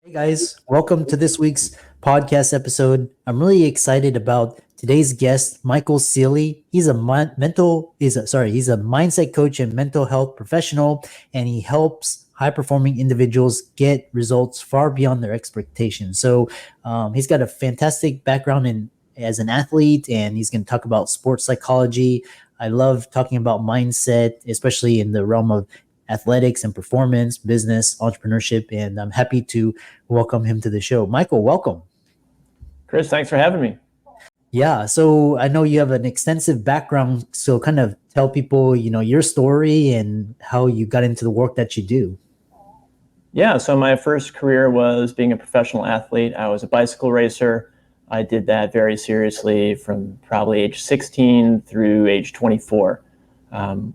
Hey guys, welcome to this week's podcast episode. I'm really excited about today's guest, Michael Ceely. He's a mindset coach and mental health professional, and he helps high performing individuals get results far beyond their expectations. He's got a fantastic background in as an athlete, and he's going to talk about sports psychology. I love talking about mindset, especially in the realm of athletics and performance, business, entrepreneurship, and I'm happy to welcome him to the show. Michael, welcome. Chris, thanks for having me. Yeah, so I know you have an extensive background, so kind of tell people, your story and how you got into the work that you do. Yeah, so my first career was being a professional athlete. I was a bicycle racer. I did that very seriously from probably age 16 through age 24.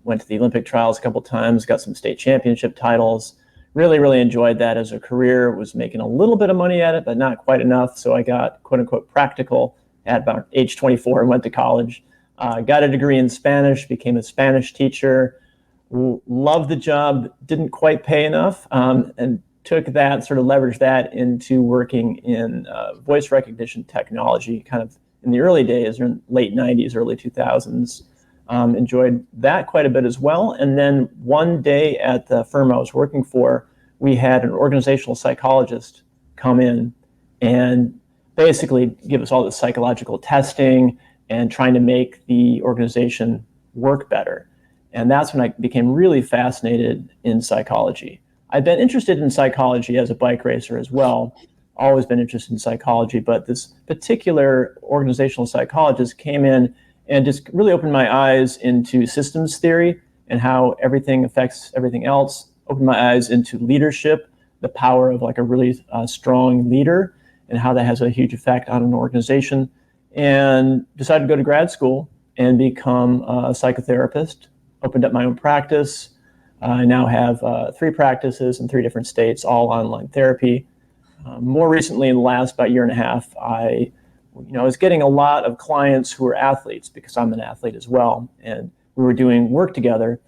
Went to the Olympic trials a couple times, got some state championship titles. Really enjoyed that as a career. Was making a little bit of money at it, but not quite enough. So I got quote unquote practical at about age 24 and went to college. Got a degree in Spanish, became a Spanish teacher. Loved the job, didn't quite pay enough, and took that, sort of leveraged that into working in voice recognition technology, kind of in the early days, or late 90s, early 2000s. Enjoyed that quite a bit as well. And then one day at the firm I was working for, we had an organizational psychologist come in and basically give us all this psychological testing and trying to make the organization work better. And that's when I became really fascinated in psychology. I've been interested in psychology as a bike racer as well, always been interested in psychology, but this particular organizational psychologist came in and just really opened my eyes into systems theory and how everything affects everything else, opened my eyes into leadership, the power of like a really strong leader and how that has a huge effect on an organization, and decided to go to grad school and become a psychotherapist, opened up my own practice. I now have 3 practices in 3 different states, all online therapy. More recently, in the last about year and a half, I was getting a lot of clients who were athletes because I'm an athlete as well. And we were doing work together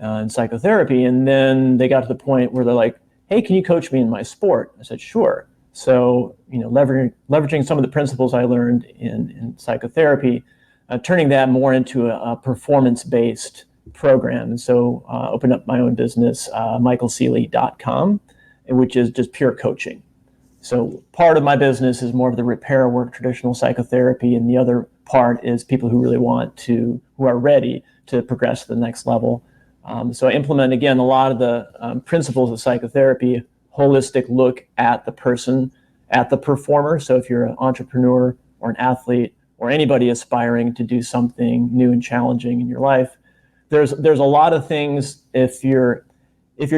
in psychotherapy. And then they got to the point where they're like, hey, can you coach me in my sport? I said, sure. So, leveraging some of the principles I learned in psychotherapy, turning that more into a performance-based program. And so opened up my own business, michaelceely.com, which is just pure coaching. So part of my business is more of the repair work, traditional psychotherapy, and the other part is people who really who are ready to progress to the next level. So I implement, again, a lot of the principles of psychotherapy, holistic look at the person, at the performer. So if you're an entrepreneur or an athlete or anybody aspiring to do something new and challenging in your life, there's a lot of things, if you're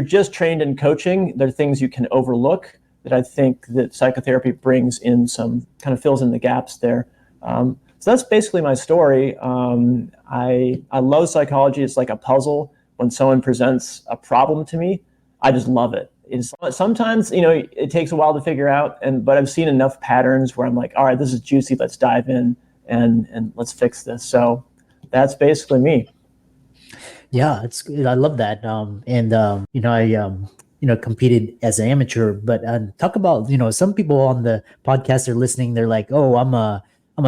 just trained in coaching, there are things you can overlook that I think that psychotherapy brings in, some kind of fills in the gaps there. So that's basically my story. I love psychology. It's like a puzzle. When someone presents a problem to me, I just love it. Sometimes, it takes a while to figure out, but I've seen enough patterns where I'm like, all right, this is juicy. Let's dive in and let's fix this. So that's basically me. Yeah, it's good. I love that. I competed as an amateur, but talk about, some people on the podcast are listening. They're like, oh, I'm a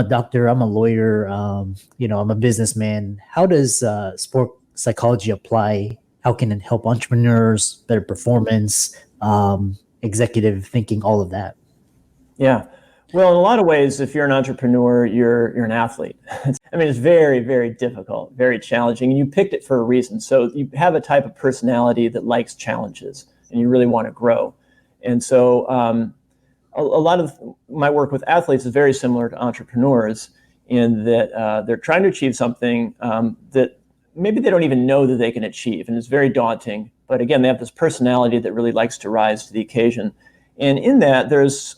doctor, I'm a lawyer, I'm a businessman. How does sport psychology apply? How can it help entrepreneurs, better performance, executive thinking, all of that? Yeah. Well, in a lot of ways, if you're an entrepreneur, you're an athlete. It's very, very difficult, very challenging, and you picked it for a reason. So you have a type of personality that likes challenges, and you really want to grow. And so a lot of my work with athletes is very similar to entrepreneurs in that they're trying to achieve something that maybe they don't even know that they can achieve, and it's very daunting. But again, they have this personality that really likes to rise to the occasion. And in that, there's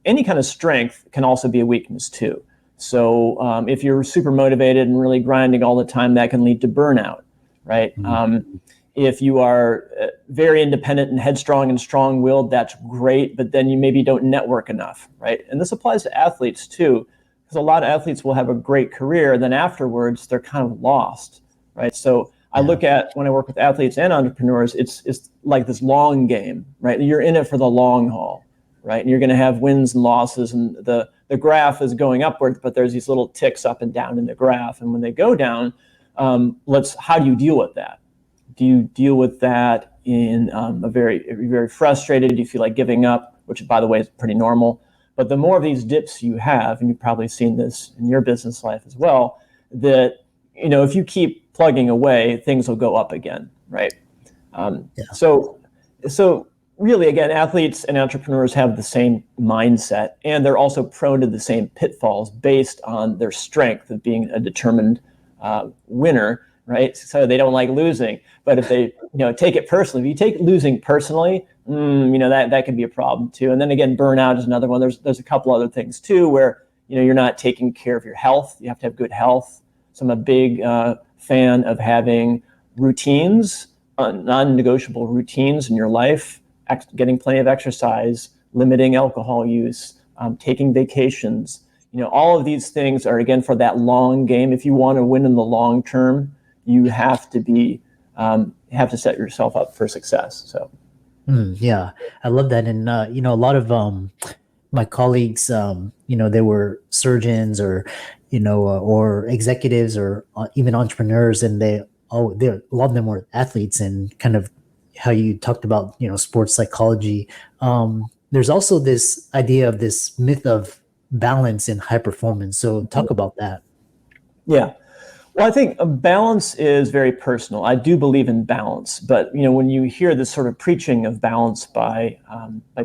any kind of strength can also be a weakness too. So if you're super motivated and really grinding all the time, that can lead to burnout, right? Mm-hmm. If you are very independent and headstrong and strong-willed, that's great, but then you maybe don't network enough, right? And this applies to athletes too, because a lot of athletes will have a great career, and then afterwards they're kind of lost, right? So I look at, when I work with athletes and entrepreneurs, it's like this long game, right? You're in it for the long haul. right? And you're going to have wins and losses, and the graph is going upward, but there's these little ticks up and down in the graph. And when they go down, how do you deal with that? Do you deal with that in very frustrated? Do you feel like giving up, which by the way is pretty normal? But the more of these dips you have, and you've probably seen this in your business life as well, that if you keep plugging away, things will go up again, right? So really, again, athletes and entrepreneurs have the same mindset, and they're also prone to the same pitfalls based on their strength of being a determined winner, right? So they don't like losing. But if they take it personally, if you take losing personally, that can be a problem too. And then again, burnout is another one. There's a couple other things too where you're not taking care of your health. You have to have good health. So I'm a big fan of having routines, non-negotiable routines in your life, getting plenty of exercise, limiting alcohol use, taking vacations. All of these things are, again, for that long game. If you want to win in the long term, you have to set yourself up for success. So, yeah, I love that. And, a lot of my colleagues, they were surgeons or executives or even entrepreneurs, and a lot of them were athletes, and kind of how you talked about, sports psychology. There's also this idea of this myth of balance in high performance. So talk about that. Yeah. Well, I think a balance is very personal. I do believe in balance, but when you hear this sort of preaching of balance by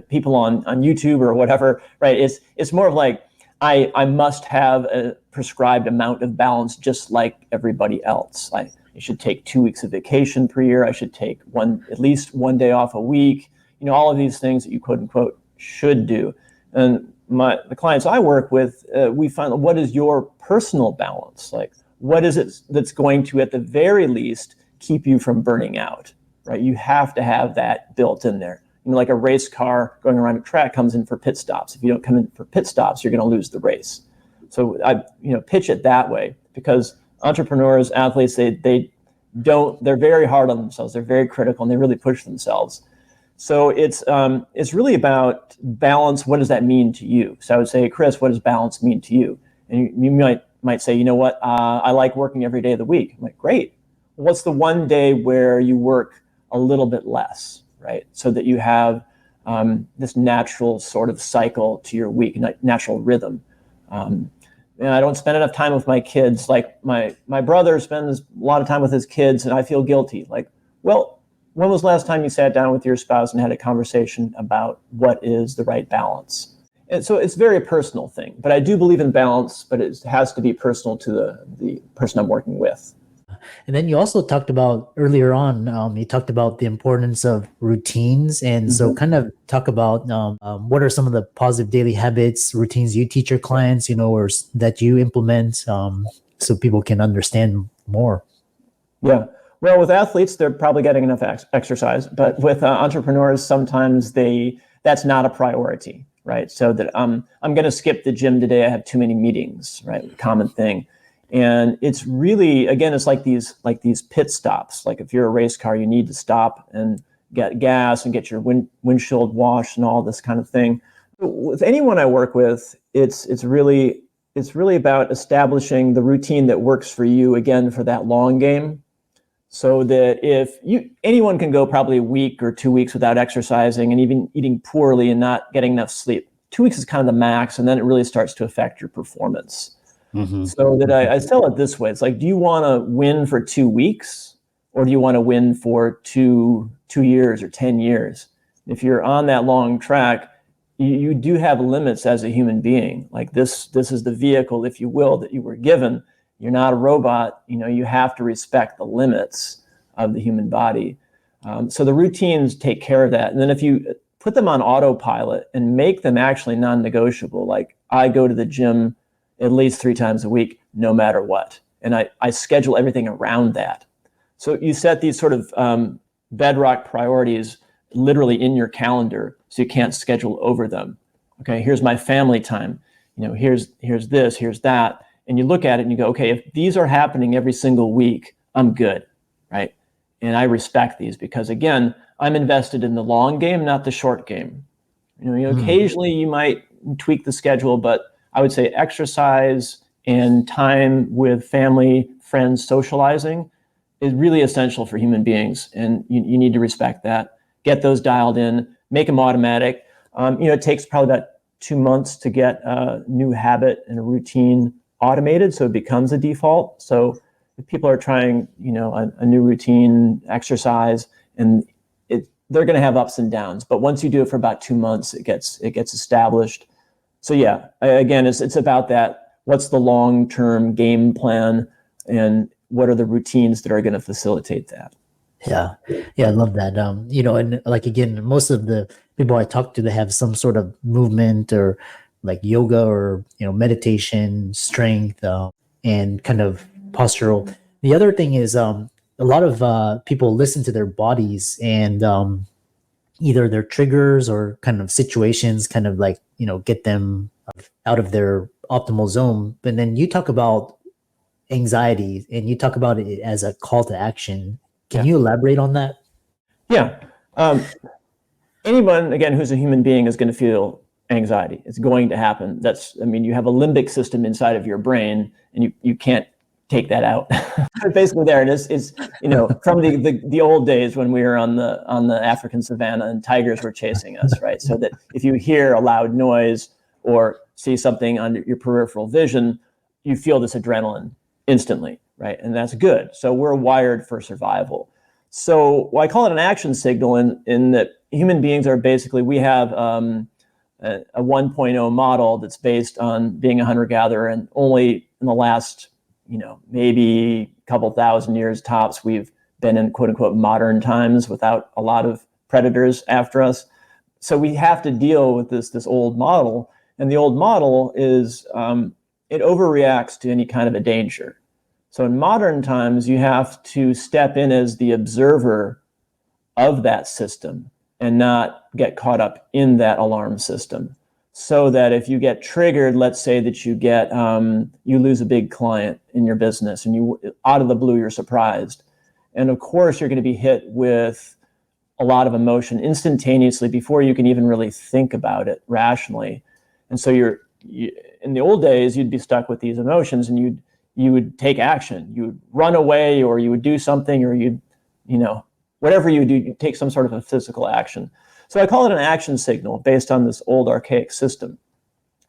people on YouTube or whatever, right? It's more of like, I must have a prescribed amount of balance just like everybody else. I should take 2 weeks of vacation per year. I should take at least one day off a week. All of these things that you quote unquote should do. And the clients I work with, we find, what is your personal balance? Like, what is it that's going to, at the very least, keep you from burning out, right? You have to have that built in there. Like a race car going around a track comes in for pit stops. If you don't come in for pit stops, you're going to lose the race. So I pitch it that way, because entrepreneurs, athletes, they're very hard on themselves. They're very critical, and they really push themselves. So it's really about balance. What does that mean to you? So I would say, Chris, what does balance mean to you? And you might say, I like working every day of the week. I'm like, great. What's the one day where you work a little bit less, right? So that you have this natural sort of cycle to your week, natural rhythm. I don't spend enough time with my kids. Like my brother spends a lot of time with his kids, and I feel guilty. Like, well, when was the last time you sat down with your spouse and had a conversation about what is the right balance? And so it's a very personal thing, but I do believe in balance, but it has to be personal to the person I'm working with. And then you also talked about earlier on, you talked about the importance of routines. And so kind of talk about what are some of the positive daily habits, routines you teach your clients, or that you implement, so people can understand more. Yeah. Well, with athletes, they're probably getting enough exercise, but with entrepreneurs, sometimes that's not a priority, right? So that I'm going to skip the gym today. I have too many meetings, right? Common thing. And it's really, again, it's like these pit stops. Like if you're a race car, you need to stop and get gas and get your windshield washed and all this kind of thing. With anyone I work with, it's really about establishing the routine that works for you, again, for that long game. So that anyone can go probably a week or 2 weeks without exercising and even eating poorly and not getting enough sleep. 2 weeks is kind of the max, and then it really starts to affect your performance. So that I sell it this way. It's like, do you want to win for 2 weeks, or do you want to win for two years or 10 years? If you're on that long track, you do have limits as a human being. Like this is the vehicle, if you will, that you were given. You're not a robot. You have to respect the limits of the human body. So the routines take care of that. And then if you put them on autopilot and make them actually non-negotiable, like I go to the gym at least 3 times a week, no matter what. And I schedule everything around that. So you set these sort of bedrock priorities literally in your calendar, so you can't schedule over them. Okay, here's my family time. Here's this, here's that. And you look at it and you go, okay, if these are happening every single week, I'm good, right? And I respect these because, again, I'm invested in the long game, not the short game, Occasionally you might tweak the schedule, but I would say exercise and time with family, friends, socializing is really essential for human beings. And you need to respect that, get those dialed in, make them automatic. It takes probably about 2 months to get a new habit and a routine automated so it becomes a default. So if people are trying, a new routine, exercise, and they're going to have ups and downs. But once you do it for about 2 months, it gets established. So yeah, again, it's about that. What's the long-term game plan, and what are the routines that are going to facilitate that? Yeah, I love that. And like again, most of the people I talk to, they have some sort of movement or like yoga or meditation, strength, and kind of postural. The other thing is a lot of people listen to their bodies and either their triggers or kind of situations, kind of like get them out of their optimal zone. But then you talk about anxiety and you talk about it as a call to action. Can you elaborate on that? Yeah. Anyone, again, who's a human being is going to feel anxiety. It's going to happen. You have a limbic system inside of your brain, and you can't take that out. Basically there it is, from the old days when we were on the African savannah and tigers were chasing us, right? So that if you hear a loud noise or see something on your peripheral vision, you feel this adrenaline instantly, right? And that's good. So we're wired for survival. So I call it an action signal in that human beings are basically, we have a 1.0 model that's based on being a hunter-gatherer, and only in the last, maybe a couple thousand years tops, we've been in quote unquote modern times without a lot of predators after us. So we have to deal with this old model, and the old model is it overreacts to any kind of a danger. So in modern times, you have to step in as the observer of that system and not get caught up in that alarm system. So that if you get triggered, let's say that you lose a big client in your business and you out of the blue, you're surprised. And of course, you're going to be hit with a lot of emotion instantaneously before you can even really think about it rationally. And so in the old days, you'd be stuck with these emotions and you would take action. You would run away, or you would do something, or whatever you do, you take some sort of a physical action. So I call it an action signal based on this old archaic system,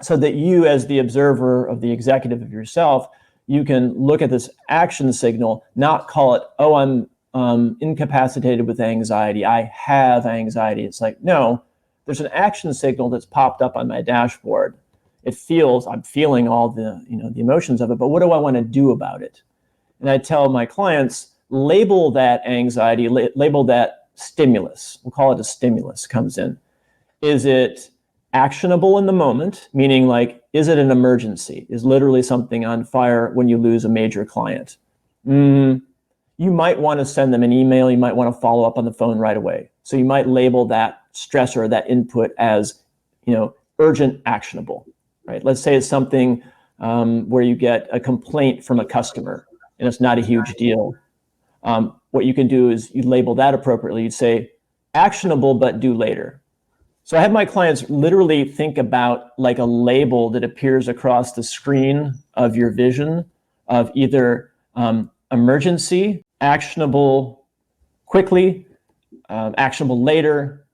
so that you, as the observer of the executive of yourself, you can look at this action signal, not call it, oh, I'm incapacitated with anxiety, I have anxiety. It's like, no, there's an action signal that's popped up on my dashboard. I'm feeling all the emotions of it, but what do I want to do about it? And I tell my clients, label that anxiety, label that stimulus. We'll call it a stimulus comes in. Is it actionable in the moment? Meaning, like, is it an emergency? Is literally something on fire when you lose a major client? You might want to send them an email. You might want to follow up on the phone right away. So you might label that stressor, that input as, urgent, actionable. Right? Let's say it's something where you get a complaint from a customer and it's not a huge deal. What you can do is you label that appropriately. You'd say actionable, but due later. So I have my clients literally think about like a label that appears across the screen of your vision of either emergency, actionable quickly, actionable later,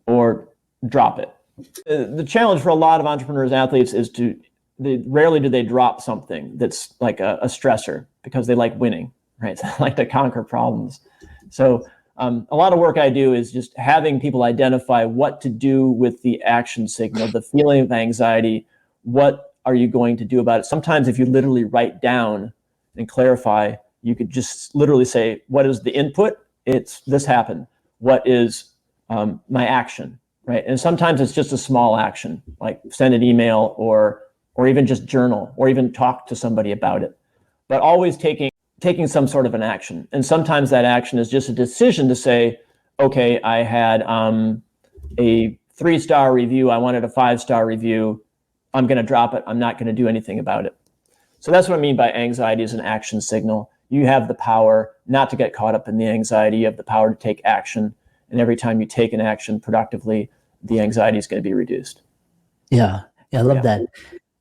or drop it. The challenge for a lot of entrepreneurs, athletes, is rarely do they drop something that's like a stressor, because they like winning, right? They like to conquer problems. So a lot of work I do is just having people identify what to do with the action signal, the feeling of anxiety. What are you going to do about it? Sometimes if you literally write down and clarify, you could just literally say, what is the input? It's this happened. What is my action? Right. And sometimes it's just a small action, like send an email or even just journal or even talk to somebody about it, but always taking some sort of an action. And sometimes that action is just a decision to say, okay, I had a 3-star review. I wanted a 5-star review. I'm going to drop it. I'm not going to do anything about it. So that's what I mean by anxiety is an action signal. You have the power not to get caught up in the anxiety. You have the power to take action. And every time you take an action productively, the anxiety is going to be reduced. Yeah. I love that.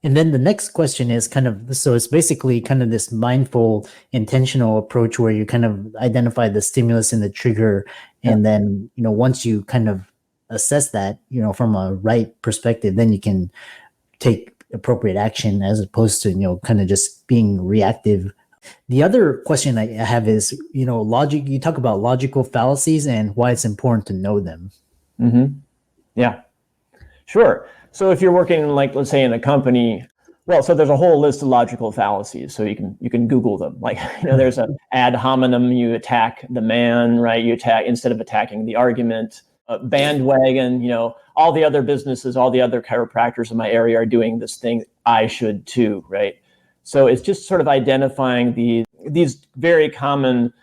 And then the next question is kind of, so it's basically kind of this mindful, intentional approach where you kind of identify the stimulus and the trigger. And then, once you kind of assess that, from a right perspective, then you can take appropriate action as opposed to, kind of just being reactive. The other question I have is, logic. You talk about logical fallacies and why it's important to know them. Mm-hmm. Yeah, sure. So if you're working, like, let's say in a company, well, so there's a whole list of logical fallacies. So you can Google them. Like, there's an ad hominem, you attack the man, right? You attack instead of attacking the argument. Bandwagon, all the other businesses, all the other chiropractors in my area are doing this thing. I should too, right? So it's just sort of identifying these very common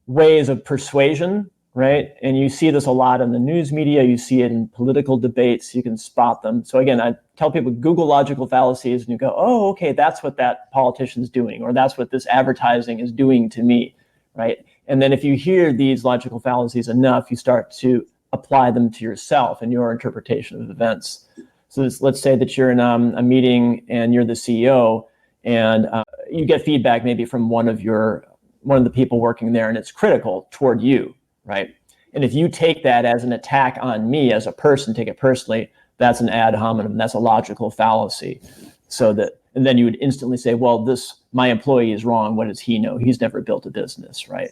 ways of persuasion, right? And you see this a lot in the news media. You see it in political debates. You can spot them. So again, I tell people, Google logical fallacies, and you go, oh, okay, that's what that politician's doing, or that's what this advertising is doing to me, right? And then if you hear these logical fallacies enough, you start to apply them to yourself and your interpretation of events. So let's say that you're in a meeting and you're the CEO, and you get feedback maybe from one of the people working there, and it's critical toward you, right? And if you take that as an attack on me as a person, take it personally, that's an ad hominem. That's a logical fallacy. And then you would instantly say, well, my employee is wrong. What does he know? He's never built a business, right?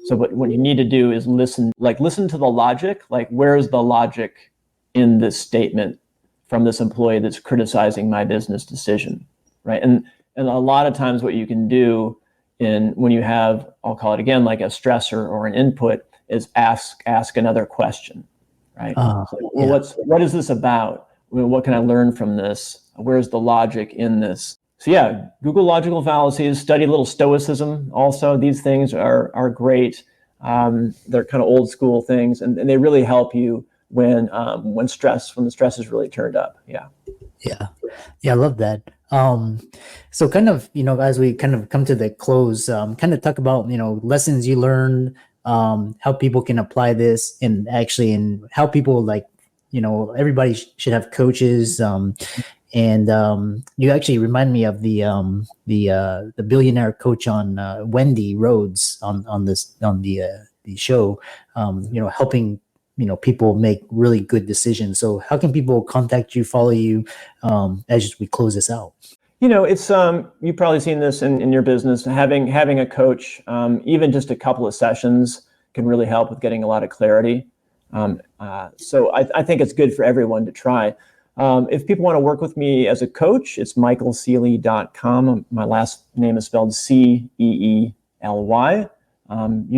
So what you need to do is listen to the logic. Like, where's the logic in this statement from this employee that's criticizing my business decision, right? And a lot of times what you can do when you have, I'll call it again, like a stressor or an input, is ask another question, right? What is this about? What can I learn from this? Where's the logic in this? So yeah, Google logical fallacies, study a little stoicism also. These things are great. They're kind of old school things, and they really help you when the stress is really turned up. Yeah, I love that. So kind of, as we kind of come to the close, kind of talk about, lessons you learned, how people can apply this, and how people, like, everybody should have coaches. And you actually remind me of the billionaire coach on Wendy Rhodes on the show, helping people make really good decisions. So how can people contact you, follow you, as we close this out? It's you've probably seen this in your business. Having a coach, even just a couple of sessions, can really help with getting a lot of clarity. So I think it's good for everyone to try. If people want to work with me as a coach, it's michaelceely.com. My last name is spelled Ceely. You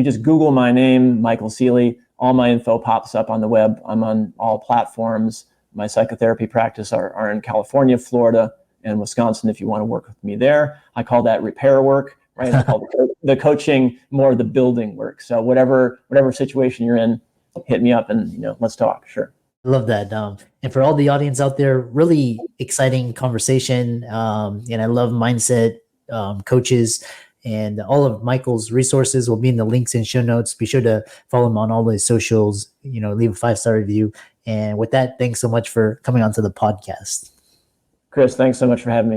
just Google my name, Michael Ceely. All my info pops up on the web. I'm on all platforms. My psychotherapy practice are in California, Florida, and Wisconsin. If you want to work with me there, I call that repair work, right? I call the coaching more the building work. So whatever situation you're in, hit me up and let's talk. Sure. I love that. And for all the audience out there, really exciting conversation. And I love mindset coaches, and all of Michael's resources will be in the links and show notes. Be sure to follow him on all his socials, leave a 5-star review. And with that, thanks so much for coming onto the podcast. Chris, thanks so much for having me.